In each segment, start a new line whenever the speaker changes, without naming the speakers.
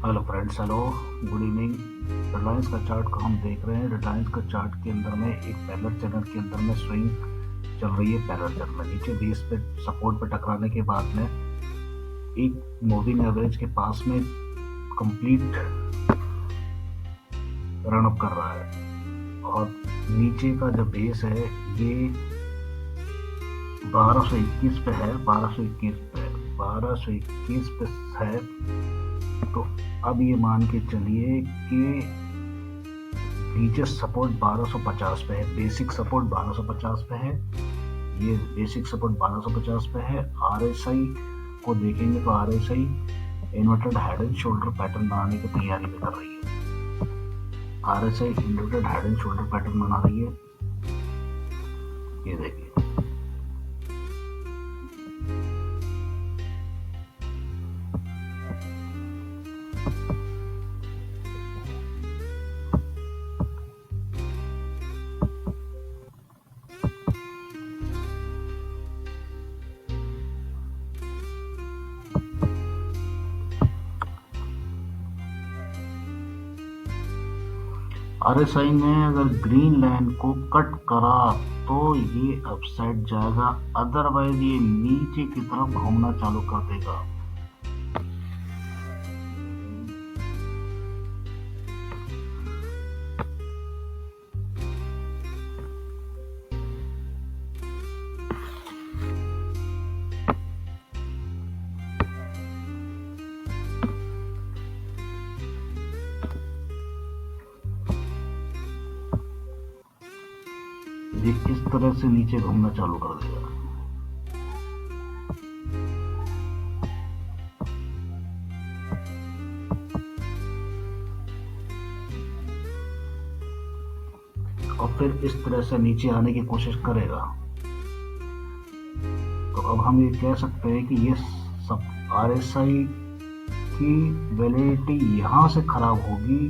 Hello friends, hello, good evening. Reliance का chart को हम देख रहे हैं। रिलायंस का चार्ट के अंदर में एक पैरेलल चैनल के अंदर में स्विंग चल रही है। पैरेलल चैनल में नीचे बेस पे सपोर्ट पे टकराने के बाद में एक मूविंग एवरेज के पास में कंप्लीट रन अप कर रहा है और नीचे का जो बेस है ये 1221 पे है। 1221 पे है। तो अब ये मान के चलिए कि नीचे सपोर्ट 1250 पे है। बेसिक सपोर्ट 1250 पे है। ये बेसिक सपोर्ट 1250 पे है। आरएसआई को देखेंगे तो RSI inverted head and shoulder pattern बनाने की तैयारी में कर रही है। RSI inverted head and shoulder pattern बना रही है। ये देखिए, आरएसआई ने अगर ग्रीन लाइन को कट करा तो ये अपसाइड जाएगा, अदरवाइज ये नीचे की तरफ घूमना चालू कर देगा। ये इस तरह से नीचे घूमना चालू कर देगा। और फिर इस तरह से नीचे आने की कोशिश करेगा। तो अब हम ये कह सकते हैं कि ये सब आरएसआई की वैलिडिटी यहाँ से खराब होगी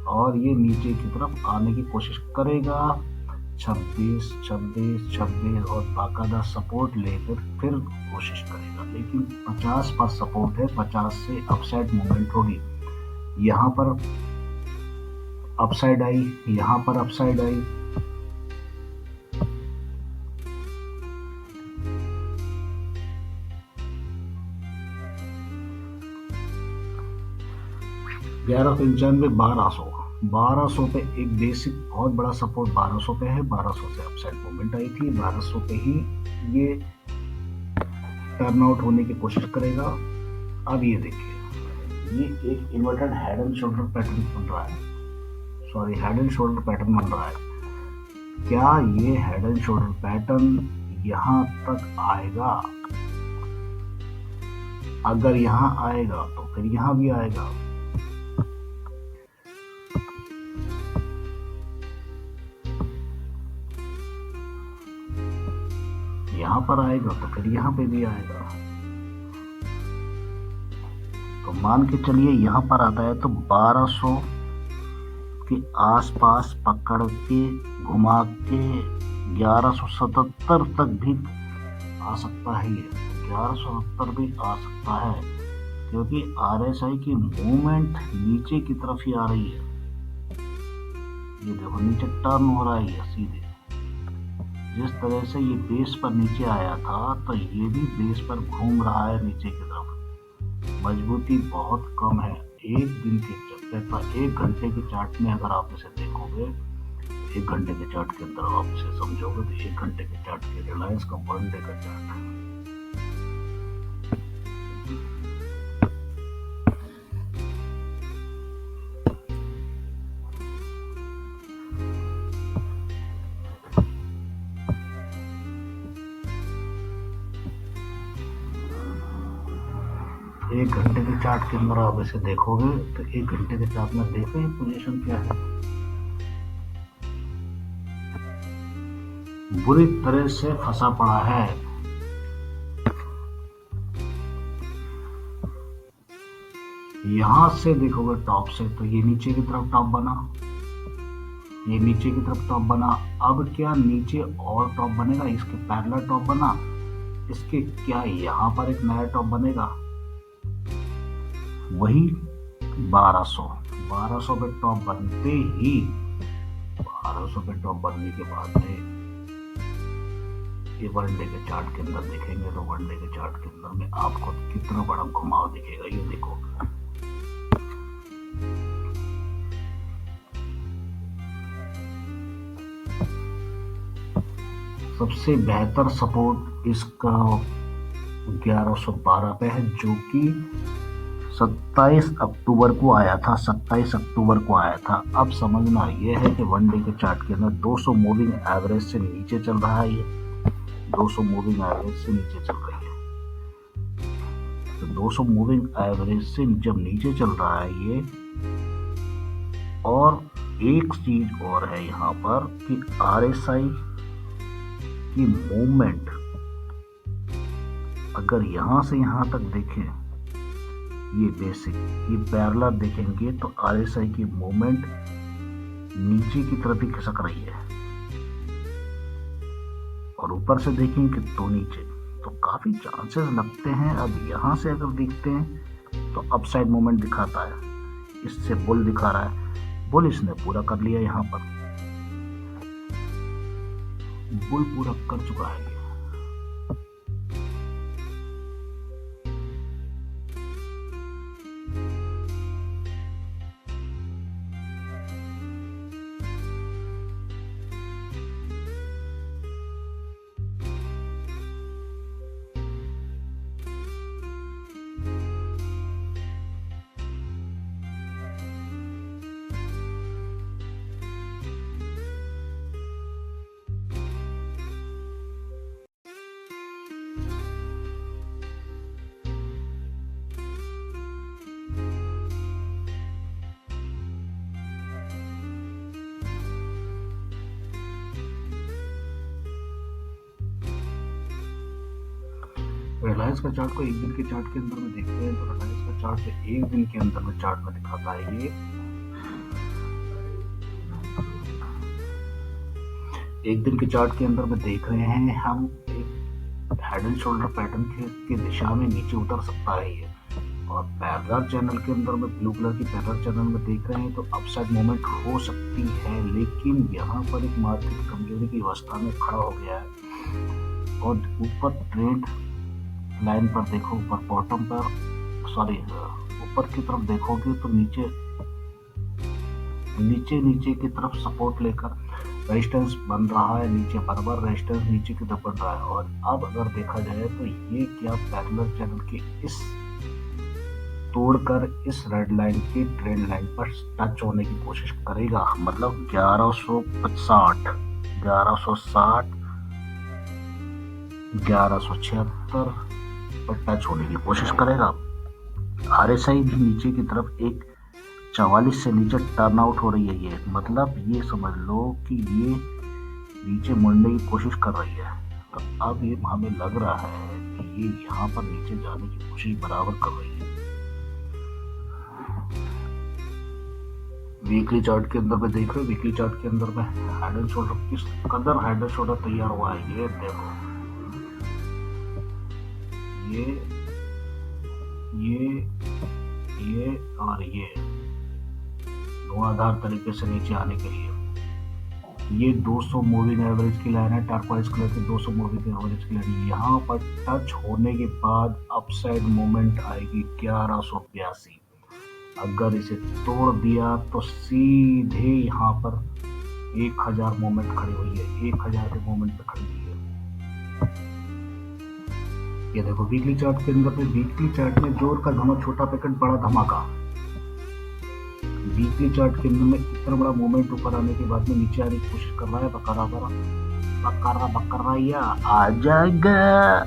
और ये नीचे की तरफ आने की कोशिश करेगा। 26, 26, 26 और बाकायदा सपोर्ट लेकर फिर कोशिश करेगा, लेकिन 50 पर सपोर्ट है। 50 से अपसाइड मूवमेंट होगी। यहाँ पर अपसाइड आई, यहाँ पर अपसाइड आई। ग्यारह 1200 पे एक बेसिक बहुत बड़ा सपोर्ट 1200 पे है। 1200 से अपसाइड मूवमेंट आई थी। 1200 पे ही ये टर्न आउट होने की कोशिश करेगा। अब ये देखिए, ये एक inverted head and shoulder pattern बन रहा है। हेड एंड शोल्डर पैटर्न बन रहा है। क्या ये हेड एंड शोल्डर पैटर्न यहाँ तक आएगा? अगर यहाँ आएगा तो फिर यहाँ भी आएगा। यहाँ पर आएगा तो फिर यहाँ पे भी आएगा। तो मान के चलिए यहाँ पर आता है तो 1200 के आसपास पकड़ के घुमा के 1177 तक भी आ सकता है। ये 1170 भी आ सकता है, क्योंकि आरएसआई की मूवमेंट नीचे की तरफ ही आ रही है। ये देखो, नीचे टर्न हो रहा है। ये सीधे जिस तरह से ये बेस पर नीचे आया था तो ये भी बेस पर घूम रहा है नीचे की तरफ। मजबूती बहुत कम है। एक दिन के चक्कर, 1 घंटे के चार्ट में अगर आप इसे देखोगे, 1 घंटे के चार्ट के अंदर आप इसे समझोगे तो 1 घंटे के चार्ट के रिलायंस का 1 डे का चार्ट है। एक घंटे के चार्ट के अंदर आप इसे देखोगे तो 1 घंटे के चार्ट में देखो ये पोजीशन क्या है। बुरी तरह से फंसा पड़ा है। यहां से देखोगे टॉप से तो ये नीचे की तरफ टॉप बना, ये नीचे की तरफ टॉप बना। अब क्या नीचे और टॉप बनेगा? इसके पैरेलल टॉप बना। इसके क्या यहाँ पर एक नया टॉप बनेगा? वही 1200। 1200 पे टॉप बनते ही 1200 पे टॉप बनने के बाद में ये वनडे के चार्ट के अंदर देखेंगे तो वनडे के चार्ट के अंदर में आपको कितना बड़ा घुमाव दिखेगा। ये देखो सबसे बेहतर सपोर्ट इसका 1112 पे है, जो कि 27 अक्टूबर को आया था। 27 अक्टूबर को आया था। अब समझना यह है कि वनडे के चार्ट के अंदर 200 मूविंग एवरेज से नीचे चल रहा है। ये 200 मूविंग एवरेज से नीचे चल रही है। तो 200 मूविंग एवरेज से जब नीचे चल रहा है ये, और एक चीज और है यहाँ पर कि RSI की मूवमेंट अगर यहां से यहां तक देखें, ये बेसिक ये पैरेलल देखेंगे तो RSI की मूवमेंट नीचे की तरफ ही खिसक रही है, और ऊपर से देखेंगे तो नीचे। तो काफी चांसेस लगते हैं। अब यहां से अगर देखते हैं तो अपसाइड मूवमेंट दिखाता है, इससे बुल दिखा रहा है। बुल इसने पूरा कर लिया, यहाँ पर बुल पूरा कर चुका है। रिलायंस का चार्ट को एक दिन के चार्ट के अंदर में देखते हैं तो रिलायंस का चार्ट एक दिन के अंदर में चार्ट में दिखाता है। ये एक दिन के चार्ट के अंदर में देख रहे हैं हम, एक हेड एंड शोल्डर पैटर्न के दिशा में नीचे उतर सकता है ये। और पैरेलल चैनल के अंदर में ब्लू कलर की पैरेलल चैनल में देख रहे हैं तो अपसाइड मूवमेंट हो सकती है, लेकिन यहाँ पर एक मार्केट कमजोरी की अवस्था में खड़ा हो गया है। और ऊपर ट्रेंड लाइन पर देखो, ऊपर बॉटम पर ऊपर की तरफ देखोगे तो नीचे नीचे की तरफ सपोर्ट लेकर रेजिस्टेंस बन रहा है, नीचे बराबर रेजिस्टेंस नीचे की तरफ बन रहा है। और अब अगर देखा जाए तो ये क्या पैरेलल चैनल के इस तोड़कर इस रेड लाइन की ट्रेंड लाइन पर टच होने की कोशिश करेगा, मतलब 1150, 1160, 1176 पर टच होने की कोशिश करेगा। RSI भी नीचे की तरफ एक 44 से नीचे टर्न आउट हो रही है। ये मतलब ये समझ लो कि ये नीचे मुड़ने की कोशिश कर रही है। तो अब ये हमें लग रहा है कि ये यहाँ पर नीचे जाने की कोशिश बराबर कर रही है। वीकली चार्ट के अंदर में देख रहे हो, वीकली चार्ट के अंदर में हेड एंड शोल्डर किस कदर हेड एंड शोल्डर तैयार हुआ है। ये देखो, ये और ये धुआंधार तरीके से नीचे आने के लिए ये 200 मूविंग एवरेज की लाइन है, टर्कोइज कलर की 200 मूविंग एवरेज की लाइन। यहाँ पर टच होने के बाद अपसाइड मूवमेंट आएगी 1182। अगर इसे तोड़ दिया तो सीधे यहाँ पर 1000 मूवमेंट खड़ी हुई है, 1000 के मूवमेंट पे खड़ी हुई है। ये देखो वीकली चार्ट के अंदर में, वीकली चार्ट में जोर का धमाका, छोटा पैकेट बड़ा धमाका। वीकली चार्ट के अंदर में इतना बड़ा मूवमेंट ऊपर आने के बाद में नीचे आने की कोशिश कर रहा है, बकरा या आ जाएगा।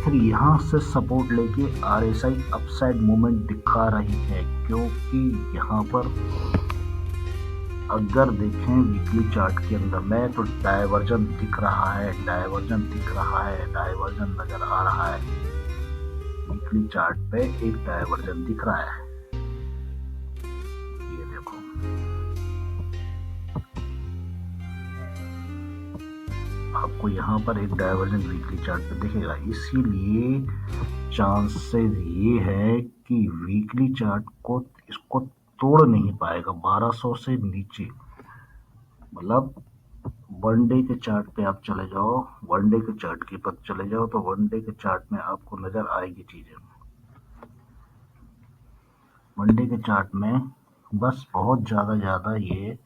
फिर यहाँ से सपोर्ट लेके RSI अपसाइड मूवमेंट दिखा रही है, क्योंकि यहाँ पर अगर देखें वीकली चार्ट के अंदर में तो डायवर्जन दिख रहा है, डायवर्जन नजर आ रहा है। वीकली चार्ट पे एक डायवर्जन दिख रहा है, ये देखो। आपको यहाँ पर एक डायवर्जन वीकली चार्ट पे दिखेगा। इसीलिए चांसेस ये है कि वीकली चार्ट को इसको तोड़ नहीं पाएगा 1200 से नीचे। मतलब वन डे के चार्ट पे आप चले जाओ, वन डे के चार्ट के पर चले जाओ तो वन डे के चार्ट में आपको नजर आएगी चीजें। वन डे के चार्ट में बस बहुत ज्यादा ये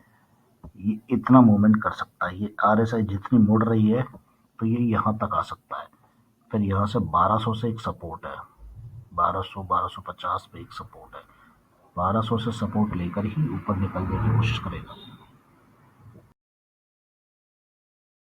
इतना मूवमेंट कर सकता है। ये आरएसआई जितनी मुड़ रही है तो ये यहाँ तक आ सकता है। फिर यहाँ से 1200 से एक सपोर्ट है, 1200 1250 पे एक सपोर्ट है। 1200 से सपोर्ट लेकर ही ऊपर निकलने की कोशिश करेगा।